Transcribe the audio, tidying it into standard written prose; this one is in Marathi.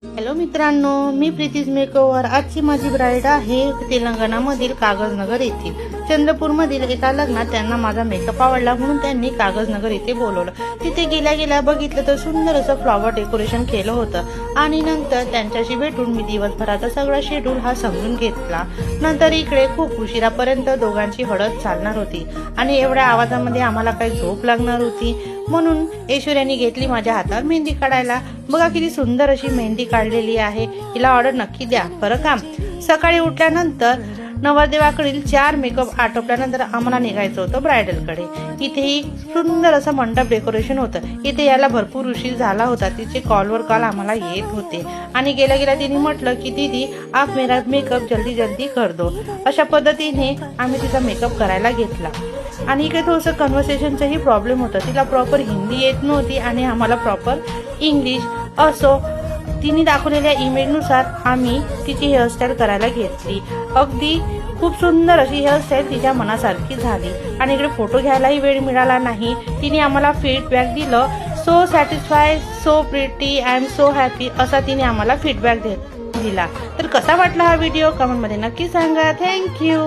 हॅलो मित्रांनो, मी प्रीतीज मेकओव्हर। आजची माझी ब्राईड आहे तेलंगणामधील कागजनगर येथील। चंद्रपूरमधील एका लग्नात त्यांना माझा मेकअप आवडला म्हणून त्यांनी कागजनगर येथे बोलवलं। तिथे गेल्या गेल्या बघितलं तर सुंदर असं फ्लॉवर डेकोरेशन केलं होतं आणि नंतर त्यांच्याशी भेटून मी दिवसभराचा सगळा शेड्यूल हा समजून घेतला। नंतर इकडे खूप उशिरापर्यंत दोघांची हळद चालणार होती आणि एवढ्या आवाजामध्ये आम्हाला काही झोप लागणार होती, म्हणून ऐश्वर्याने घेतली माझ्या हातावर मेहंदी काढायला। बघा किती सुंदर अशी मेहंदी काढलेली आहे। हिला ऑर्डर नक्की द्या बरं का। सकाळी उठल्यानंतर नवरदेवाकडील 4 मेकअप आटोपल्यानंतर आम्हाला निघायचं होतं ब्रायडलकडे। इथेही सुंदर असं मंडप डेकोरेशन होतं। इथे याला भरपूर उशीर झाला होता। तिचे कॉलवर कॉल आम्हाला येत होते आणि गेल्या गेल्या तिने म्हटलं की दीदी आप मेरा मेकअप जल्दी जल्दी कर दो। अशा पद्धतीने आम्ही तिचा मेकअप करायला घेतला आणि इकडे थोडंसं कन्व्हर्सेशनचाही प्रॉब्लेम होता। तिला प्रॉपर हिंदी येत नव्हती आणि आम्हाला प्रॉपर इंग्लिश। असो तिने दाखवलेल्या इमेजनुसार आम्ही तिची हेअरस्टाईल करायला घेतली। अगदी खूप सुंदर अशी हेअरस्टाईल तिच्या मनासारखी झाली आणि इकडे फोटो घ्यायलाही वेळ मिळाला नाही। तिने आम्हाला फीडबॅक दिलं, so satisfy, so pretty, I am so happy असा तिने आम्हाला फीडबॅक दिला। तर कसा वाटला हा व्हिडिओ कमेंटमध्ये नक्की सांगा। थँक्यू।